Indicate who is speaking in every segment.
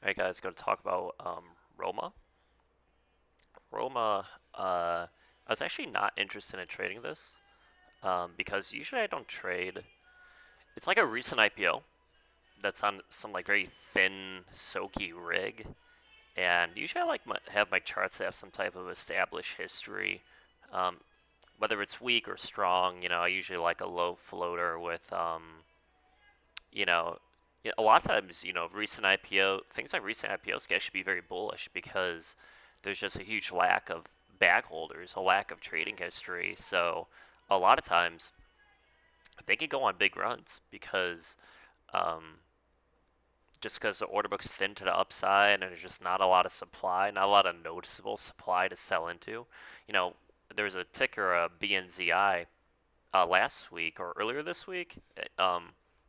Speaker 1: Alright guys, going to talk about Roma. Roma, I was actually not interested in trading this because usually I don't trade. It's like a recent IPO that's on some like very thin, soaky rig, and usually I like have my charts that have some type of established history, um, whether it's weak or strong. I usually like a low floater with you know, a lot of times, recent IPO things like recent IPOs can actually be very bullish because there's just a huge lack of bag holders, a lack of trading history. So a lot of times they can go on big runs because um, just because the order book's thin to the upside and there's just not a lot of supply, not a lot of noticeable supply to sell into. You know, there was a ticker, BNZI, last week or earlier this week.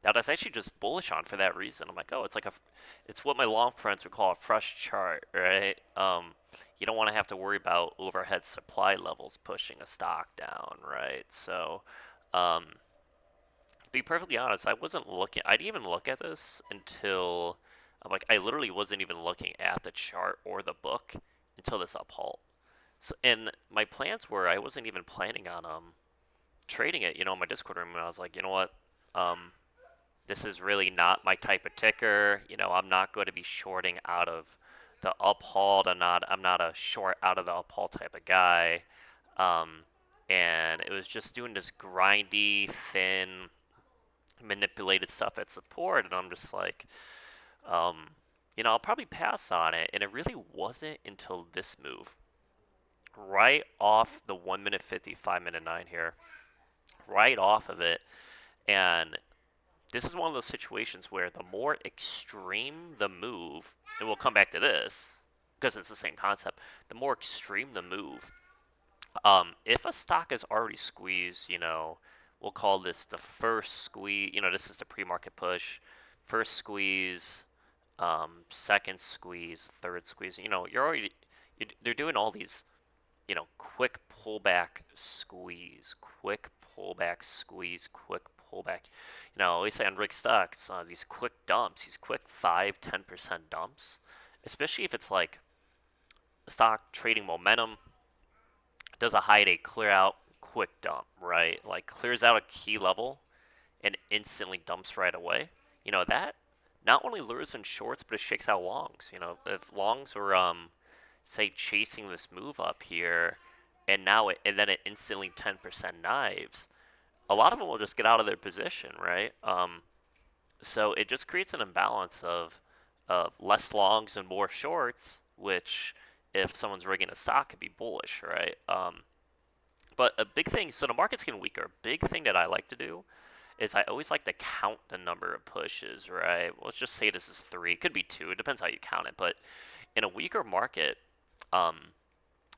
Speaker 1: That I was actually just bullish on for that reason. I'm like, oh, it's what my long friends would call a fresh chart, right? You don't want to have to worry about overhead supply levels pushing a stock down, right? So, um, to be perfectly honest, I wasn't looking. I didn't even look at this until I literally wasn't even looking at the chart or the book until this uphold. So, and my plans were I wasn't even planning on trading it, in my Discord room, and I was like, you know what, um, this is really not my type of ticker. I'm not going to be shorting out of the uphold. I'm not a short out of the uphold type of guy. Um, and it was just doing this grindy, thin, manipulated stuff at support, and I'm just like, um, I'll probably pass on it. And it really wasn't until this move, right off the 1 minute 50, 5 minute 9 here, right off of it, and this is one of those situations where the more extreme the move, and we'll come back to this because it's the same concept, the more extreme the move. If a stock is already squeezed, we'll call this the first squeeze. This is the pre-market push, first squeeze, second squeeze, third squeeze. They're doing all these, quick pullback squeeze, quick pullback squeeze, quick pullback. I always say on rig stocks, these quick dumps, these quick 5, 10% dumps, especially if it's like stock trading momentum, does a high day clear out, quick dump, right? Like clears out a key level and instantly dumps right away. That not only lures in shorts, but it shakes out longs. If longs were say chasing this move up here, and then it instantly 10% knives, a lot of them will just get out of their position, right? So it just creates an imbalance of less longs and more shorts, which if someone's rigging a stock could be bullish, right? But a big thing, so the market's getting weaker. A big thing that I like to do is I always like to count the number of pushes, right? Well, let's just say this is three. It could be two. It depends how you count it. But in a weaker market, um,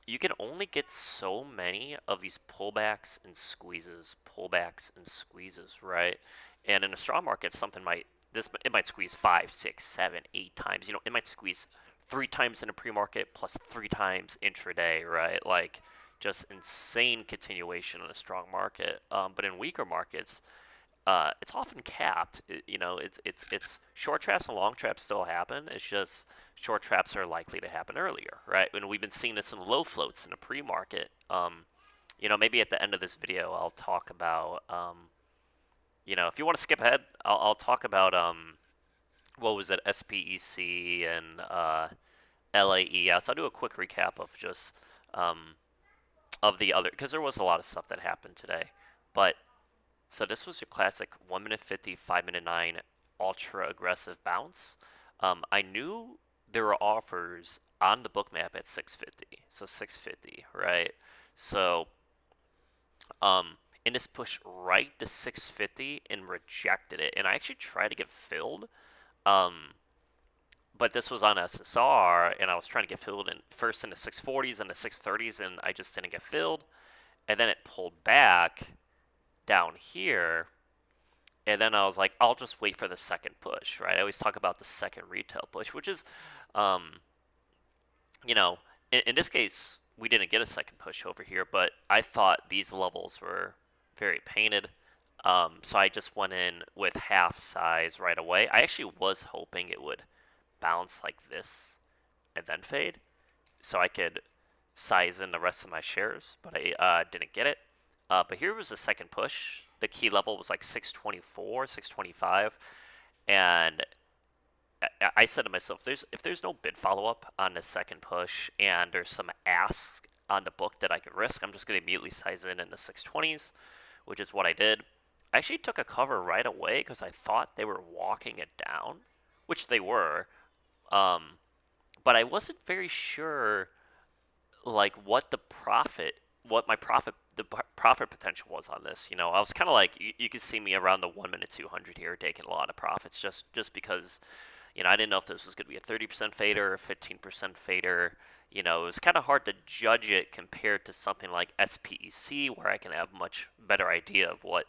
Speaker 1: you can only get so many of these pullbacks and squeezes, right? And in a strong market, it might squeeze 5, 6, 7, 8 times. It might squeeze 3 times in a pre-market plus 3 times intraday, right? Like just insane continuation in a strong market. But in weaker markets, it's often capped. It's short traps and long traps still happen. It's just short traps are likely to happen earlier, right? And we've been seeing this in low floats in the pre-market. Maybe at the end of this video, I'll talk about. If you want to skip ahead, I'll talk about what was it, SPEC and LAES. I'll do a quick recap of just um, of the other because there was a lot of stuff that happened today, but so this was your classic 1 minute 50, 5 minute 9 ultra aggressive bounce. I knew there were offers on the book map at 650, so 650, right? So, and this pushed right to 650 and rejected it, and I actually tried to get filled. Um, but this was on SSR, and I was trying to get filled in first in the 640s and the 630s, and I just didn't get filled. And then it pulled back down here, and then I was like, I'll just wait for the second push, right? I always talk about the second retail push, which is, um, you know, in this case, we didn't get a second push over here, but I thought these levels were very painted. So I just went in with half size right away. I actually was hoping it would bounce like this and then fade, so I could size in the rest of my shares, but I didn't get it. But here was the second push. The key level was like 624, 625, and I said to myself, if there's no bid follow up on the second push and there's some ask on the book that I could risk, I'm just going to immediately size in the 620s, which is what I did. I actually took a cover right away because I thought they were walking it down, which they were. Um, but I wasn't very sure like what my profit potential was on this. I was kind of like you could see me around the 1 minute 200 here, taking a lot of profits just because I didn't know if this was going to be a 30% fader or a 15% fader. It was kind of hard to judge it compared to something like SPEC, where I can have much better idea of what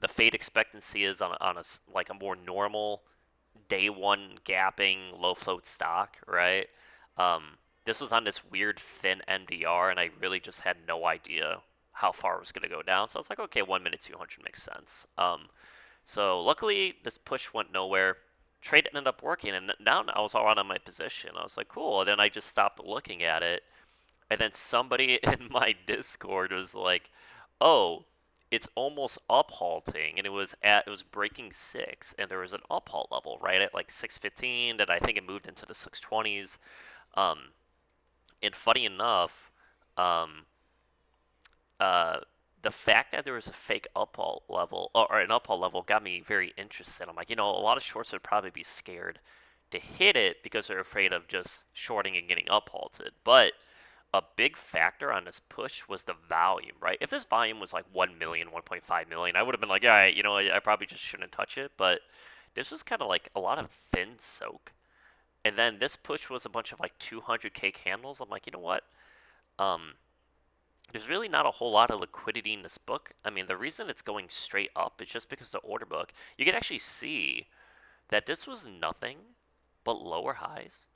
Speaker 1: the fade expectancy is on a like a more normal day one gapping low float stock, right? This was on this weird thin MDR, and I really just had no idea how far it was going to go down. So I was like, okay, 1 minute 200 makes sense. So luckily, this push went nowhere. Trade ended up working, and now I was all out of my position. I was like, cool. And then I just stopped looking at it, and then somebody in my Discord was like, "Oh, it's almost up halting," and it was breaking six, and there was an up halt level right at like 615 that I think it moved into the 620s. Um, and funny enough, um, uh, the fact that there was a fake up halt level or an up halt level got me very interested. I'm like, a lot of shorts would probably be scared to hit it because they're afraid of just shorting and getting up halted, but a big factor on this push was the volume, right? If this volume was like 1 million, 1.5 million, I would have been like, all right, I probably just shouldn't touch it. But this was kind of like a lot of thin soak. And then this push was a bunch of like 200K candles. I'm like, you know what? Um, there's really not a whole lot of liquidity in this book. I mean, the reason it's going straight up is just because the order book, you can actually see that this was nothing but lower highs.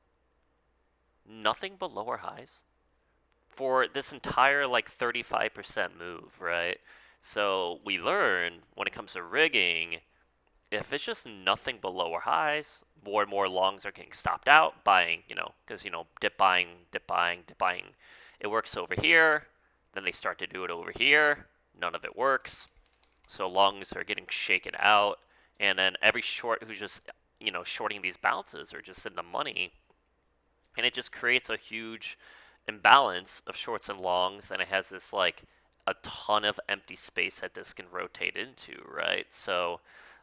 Speaker 1: Nothing but lower highs for this entire like 35% move, right? So we learn when it comes to rigging, if it's just nothing but lower highs, more and more longs are getting stopped out, buying, because, dip buying, dip buying, dip buying. It works over here, then they start to do it over here. None of it works. So longs are getting shaken out, and then every short who's just, shorting these bounces are just in the money, and it just creates a huge imbalance of shorts and longs, and it has this like a ton of empty space that this can rotate into, right? So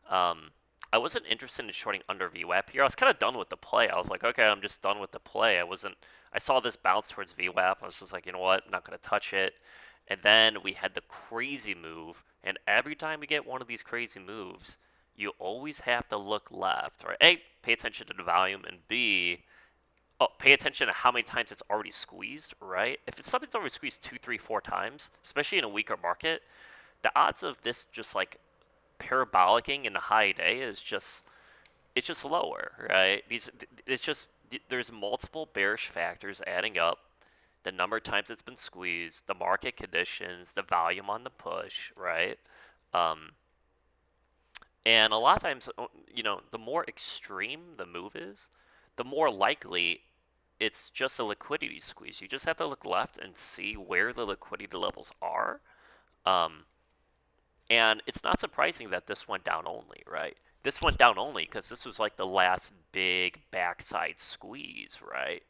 Speaker 1: um, I wasn't interested in shorting under VWAP here. I was kind of done with the play. I was like, okay, I'm just done with the play. I saw this bounce towards VWAP. I was just like, you know what? I'm not going to touch it. And then we had the crazy move, and every time we get one of these crazy moves, you always have to look left, right? A, pay attention to the volume, and B, pay attention to how many times it's already squeezed, right? If it's something's already squeezed 2, 3, 4 times, especially in a weaker market, the odds of this just like parabolicking in a high day it's just lower, right? It's just there's multiple bearish factors adding up. The number of times it's been squeezed, the market conditions, the volume on the push, right? Um, and a lot of times, the more extreme the move is, the more likely it's just a liquidity squeeze. You just have to look left and see where the liquidity levels are. Um, and it's not surprising that this went down only, right? This went down only because this was like the last big backside squeeze, right?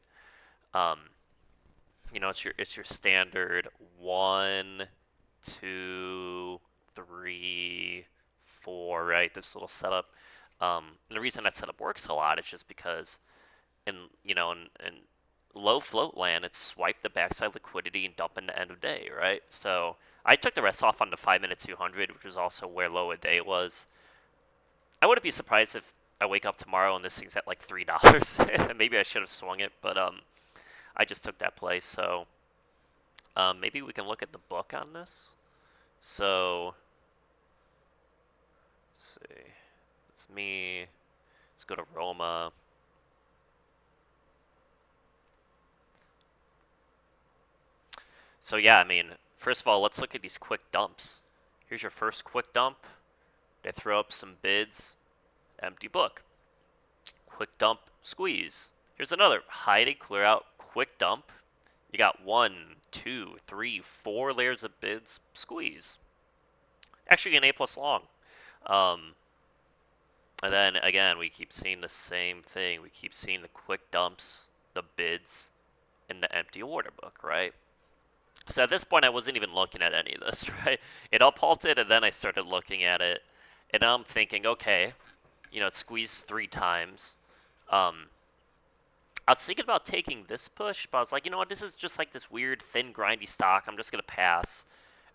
Speaker 1: Um, it's your standard 1, 2, 3, 4, right? This little setup. And the reason that setup works a lot is just because in in low float land, it's swipe the backside liquidity and dump in the end of day, right? So I took the rest off on the 5 minute 200, which was also where low a day was. I wouldn't be surprised if I wake up tomorrow and this thing's at like $3. Maybe I should have swung it, but I just took that play. So maybe we can look at the book on this. So let's see, it's me. Let's go to ROMA. So yeah, I mean, first of all, let's look at these quick dumps. Here's your first quick dump. They throw up some bids, empty book. Quick dump squeeze. Here's another hide it, clear out, quick dump. You got 1, 2, 3, 4 layers of bids, squeeze. Actually, an A plus long. Um, and then again, we keep seeing the same thing. We keep seeing the quick dumps, the bids, and the empty order book, right? So at this point, I wasn't even looking at any of this, right? It up halted, and then I started looking at it, and now I'm thinking, okay, it squeezed 3 times. Um, I was thinking about taking this push, but I was like, you know what? This is just like this weird, thin, grindy stock. I'm just gonna pass.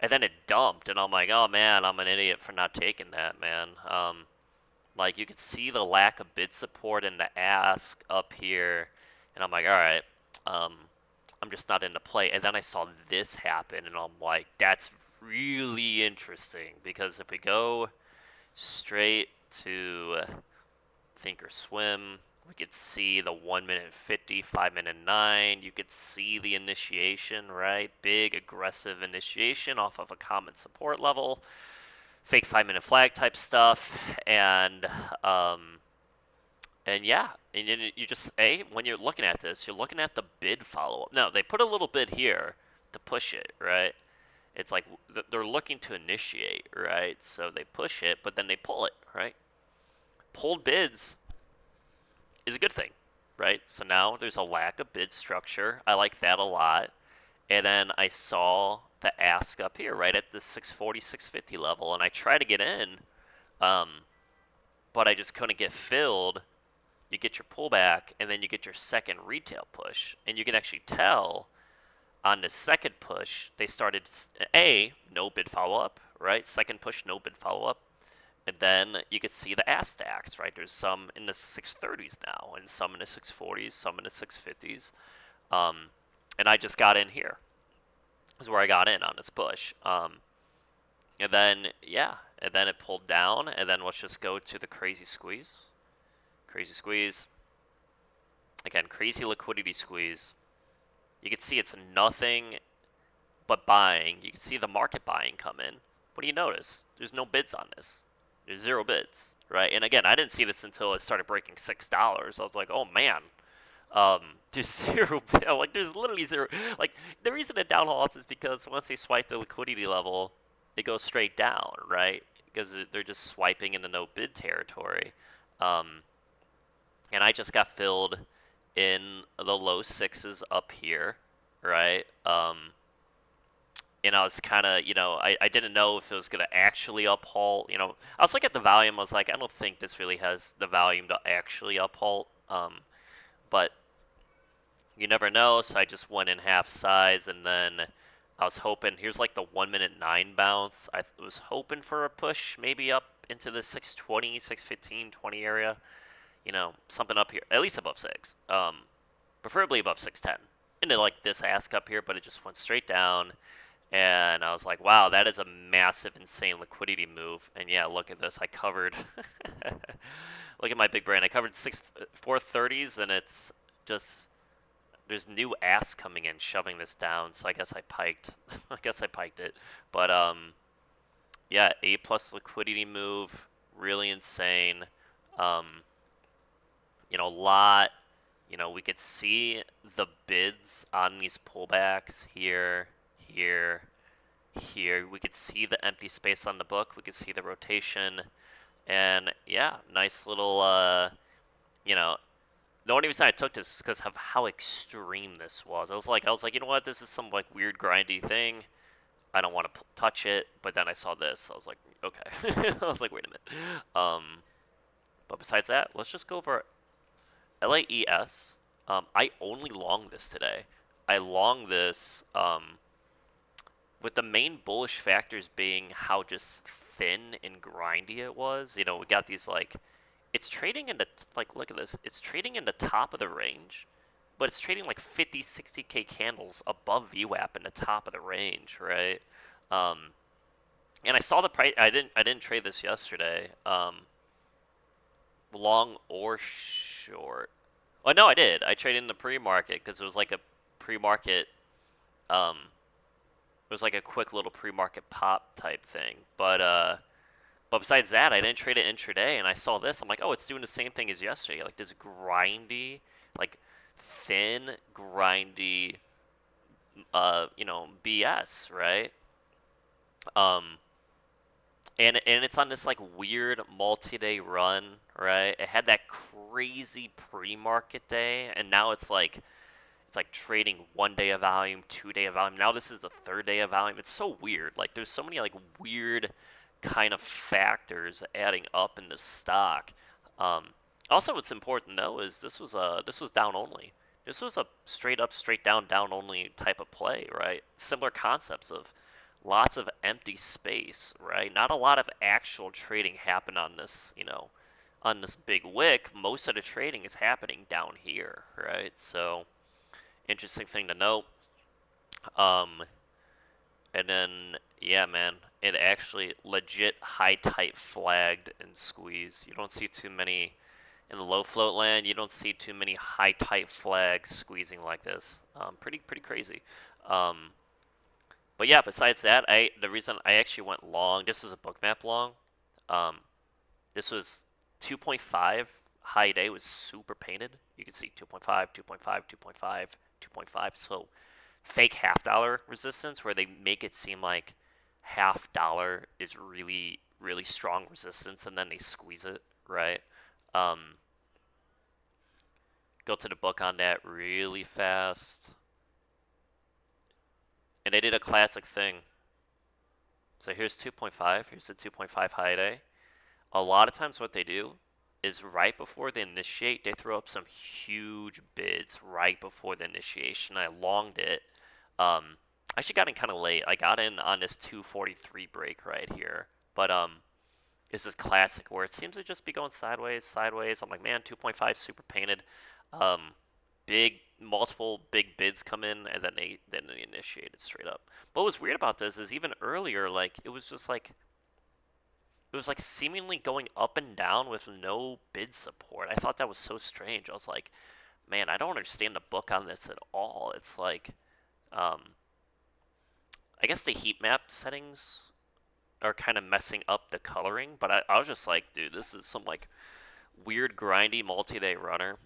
Speaker 1: And then it dumped, and I'm like, oh man, I'm an idiot for not taking that, man. Like you could see the lack of bid support in the ask up here, and I'm like, all right, um, I'm just not into play. And then I saw this happen, and I'm like, that's really interesting because if we go straight to Think or Swim, we could see the 1 minute 50, 5 minute 9. You could see the initiation, right? Big aggressive initiation off of a common support level, fake 5 minute flag type stuff, um, and yeah, and then you just when you're looking at this, you're looking at the bid follow up. No, they put a little bid here to push it, right? It's like they're looking to initiate, right? So they push it, but then they pull it, right? Pulled bids is a good thing, right? So now there's a lack of bid structure. I like that a lot. And then I saw the ask up here, right at the 640, 650 level, and I try to get in, um, but I just couldn't get filled. You get your pullback, and then you get your second retail push, and you can actually tell on the second push they started no bid follow up, right? Second push, no bid follow up. And then you could see the ass stacks, right? There's some in the 630s now, and some in the 640s, some in the 650s. And I just got in here. This is where I got in on this push. And then, and then it pulled down, and then let's just go to the crazy squeeze. Crazy squeeze. Again, crazy liquidity squeeze. You can see it's nothing but buying. You can see the market buying come in. What do you notice? There's no bids on this. There's 0 bids, right? And again, I didn't see this until it started breaking $6. I was like, oh man, there's 0 bid. Like there's literally 0. Like the reason it down halts is because once they swipe the liquidity level, it goes straight down, right? Because they're just swiping into no bid territory. And I just got filled in the low 6s up here, right? And I was kind of, I didn't know if it was going to actually uphold, I was looking at the volume, I was like, I don't think this really has the volume to actually uphold, but you never know, so I just went in half size, and then I was hoping, here's like the 1 minute 9 bounce, I was hoping for a push, maybe up into the 620, 615, 20 area, something up here, at least above 6, preferably above 610, into like this ask up here, but it just went straight down. And I was like, wow, that is a massive, insane liquidity move. And yeah, look at this. I covered, look at my big brain. I covered 430s, and it's just, there's new ass coming in, shoving this down. So I guess I piked. I guess I piked it. But, yeah, A plus liquidity move, really insane. Lot, we could see the bids on these pullbacks here. Here, we could see the empty space on the book. We could see the rotation, and yeah, nice little. The only reason I took this is because of how extreme this was. I was like, you know what? This is some like weird grindy thing. I don't want to touch it. But then I saw this. I was like, okay. I was like, wait a minute. But besides that, let's just go over LAES. I only long this today. I long this. With the main bullish factors being how just thin and grindy it was. We got these it's trading in the, look at this. It's trading in the top of the range, but it's trading like 50, 60K candles above VWAP in the top of the range, right? And I saw the price. I didn't trade this yesterday. Long or short. Oh, no, I did. I traded in the pre-market because it was like a pre-market, it was like a quick little pre-market pop type thing. But But besides that, I didn't trade it intraday, and I saw this. I'm like, oh, it's doing the same thing as yesterday. Like this grindy, like thin, grindy, BS, right? Um, and it's on this like weird multi-day run, right? It had that crazy pre-market day, and now it's like trading 1 day of volume, 2 day of volume. Now this is the third day of volume. It's so weird. Like there's so many like weird kind of factors adding up in this stock. Um, Also, what's important to know is this was down only. This was a straight up, straight down, down only type of play, right? Similar concepts of lots of empty space, right? Not a lot of actual trading happened on this, on this big wick. Most of the trading is happening down here, right? So interesting thing to note. Um, and then yeah, man, it actually legit high tight flagged and squeezed. You don't see too many in the low float land. You don't see too many high tight flags squeezing like this. Pretty crazy. Um, but yeah, besides that, the reason I actually went long. This was a bookmap long. Um, this was 2.5 high day was super painted. You can see 2.5, 2.5, 2.5, 2.5. So fake half dollar resistance where they make it seem like half dollar is really really strong resistance and then they squeeze it, right? Um, Go to the book on that really fast. And they did a classic thing. So here's 2.5, here's the 2.5 high day. A lot of times what they do is right before they initiate, they throw up some huge bids right before the initiation. I longed it. I actually got in kind of late. I got in on this 243 break right here. But it's this classic where it seems to just be going sideways, sideways. I'm like, man, 2.5 super painted. Um, Big multiple big bids come in and then they initiate it straight up. But what was weird about this is even earlier, like it was like seemingly going up and down with no bid support. I thought that was so strange. I was like, man, I don't understand the book on this at all. It's like, um, I guess the heat map settings are kind of messing up the coloring, but I was just like, dude, this is some like weird grindy multi-day runner.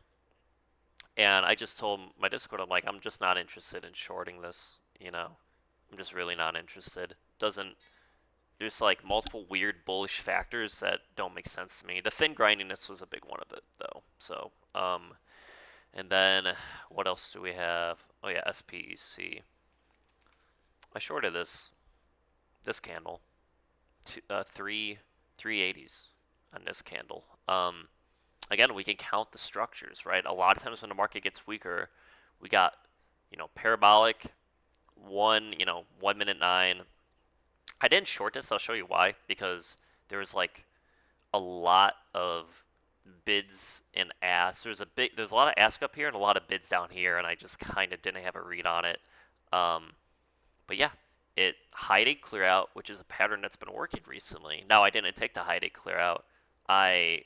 Speaker 1: And I just told my Discord, I'm like, I'm just not interested in shorting this, I'm just really not interested. Doesn't There's like multiple weird bullish factors that don't make sense to me. The thin grindiness was a big one of it though. So, and then what else do we have? Oh yeah, SPEC. I shorted this candle, three 380s on this candle. Again, we can count the structures, right? A lot of times when the market gets weaker, we got, parabolic, 1 minute 9. I didn't short this. I'll show you why. Because there was like a lot of bids and asks. There's a lot of ask up here and a lot of bids down here, and I just kind of didn't have a read on it. Um, but yeah, it high day clear out, which is a pattern that's been working recently. Now I didn't take the high day clear out. I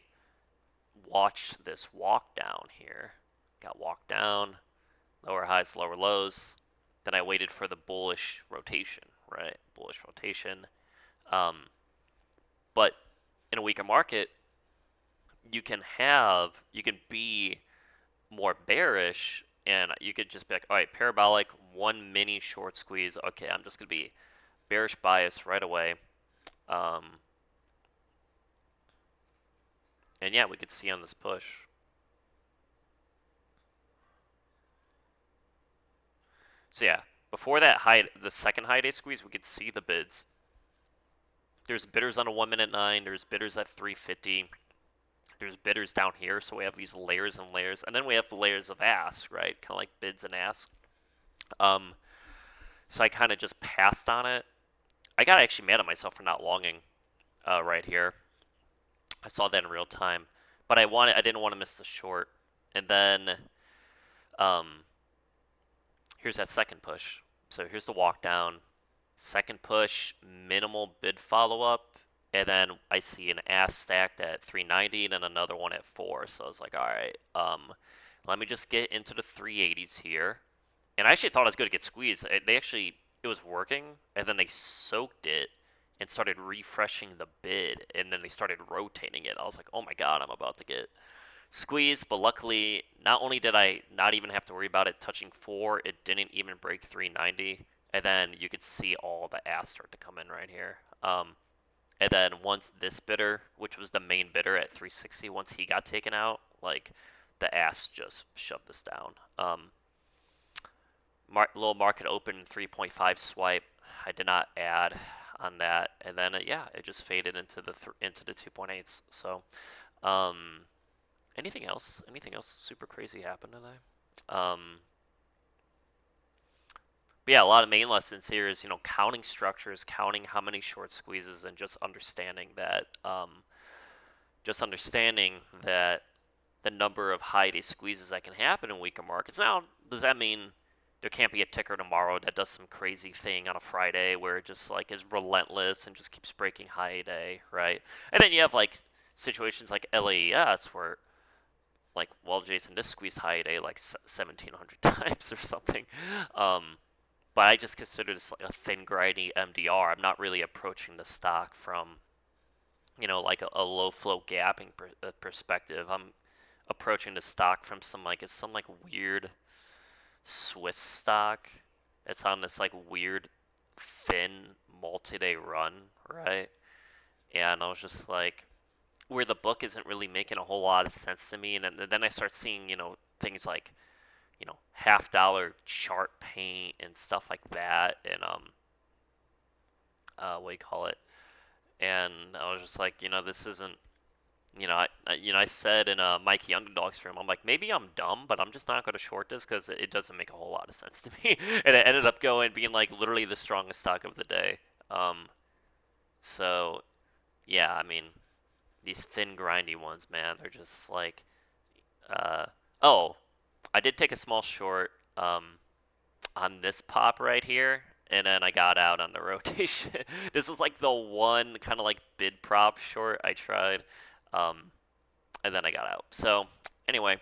Speaker 1: watched this walk down here. Got walked down, lower highs, lower lows. Then I waited for the bullish rotation, right? Bullish rotation. Um, but in a weaker market, you can be more bearish, and you could just be like, all right, parabolic, one mini short squeeze. Okay, I'm just gonna be bearish bias right away. Um, and yeah, we could see on this push. So yeah, before the second high day squeeze, we could see the bids. There's bidders on a 1 minute 9. There's bidders at 350. There's bidders down here, so we have these layers and layers, and then we have the layers of ask, right? Kind of like bids and ask. Um, so I kind of just passed on it. I got actually mad at myself for not longing right here. I saw that in real time, but I didn't want to miss the short. And then um, here's that second push. So here's the walk down. Second push, minimal bid follow up, and then I see an ask stacked at 390 and then another one at 4. So I was like, all right, let me just get into the 380s here. And I actually thought I was going to get squeezed. It was working, and then they soaked it, and started refreshing the bid, and then they started rotating it. I was like, oh my god, I'm about to get squeezed. But luckily, not only did I not even have to worry about it touching 4, it didn't even break 390. And then you could see all the ass start to come in right here. And then once this bidder, which was the main bidder at 360, once he got taken out, like the ass just shoved this down. Little market open 3.5 swipe. I did not add on that, and then yeah, it just faded into the 2.8s. So, um, anything else? Anything else super crazy happened today? But yeah, a lot of main lessons here is counting structures, counting how many short squeezes, and just understanding that the number of high day squeezes that can happen in weaker markets. Now, does that mean there can't be a ticker tomorrow that does some crazy thing on a Friday where it just like is relentless and just keeps breaking high day, right? And then you have like situations like LAES where like, well, Jason, this squeezed high day like 1,700 times or something. Um, but I just consider this like a thin, grindy MDR. I'm not really approaching the stock from like a low flow gapping perspective. I'm approaching the stock from some weird Swiss stock. It's on this like weird thin multi-day run, right? And I was just like, where the book isn't really making a whole lot of sense to me, and then I start seeing things like half-dollar chart paint and stuff like that, and what do you call it? And I was just like, this isn't. I said in Mikey Underdog's room, I'm like, maybe I'm dumb, but I'm just not going to short this because it doesn't make a whole lot of sense to me. And it ended up being like literally the strongest stock of the day. Um, so yeah, I mean, these thin, grindy ones, man, they're just like, uh, oh, I did take a small short on this pop right here, and then I got out on the rotation. This was like the one kind of like bid prop short I tried. Um, and then I got out. So anyway,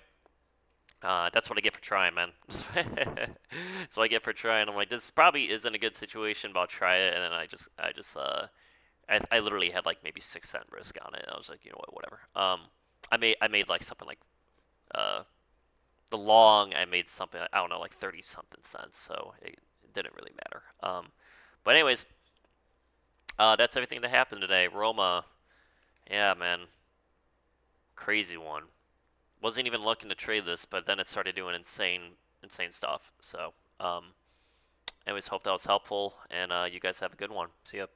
Speaker 1: that's what I get for trying, man. That's what I get for trying. I'm like, this probably isn't a good situation, but I'll try it. And then I literally had like maybe 6 cent risk on it. I was like, you know what, whatever. I made like something like uh, the long. I made something I don't know like 30 something cents, so it didn't really matter. But anyways, that's everything that happened today. Roma, yeah, man, crazy one. Wasn't even looking to trade this, but then it started doing insane stuff. So, anyways, hope that was helpful, and you guys have a good one. See ya.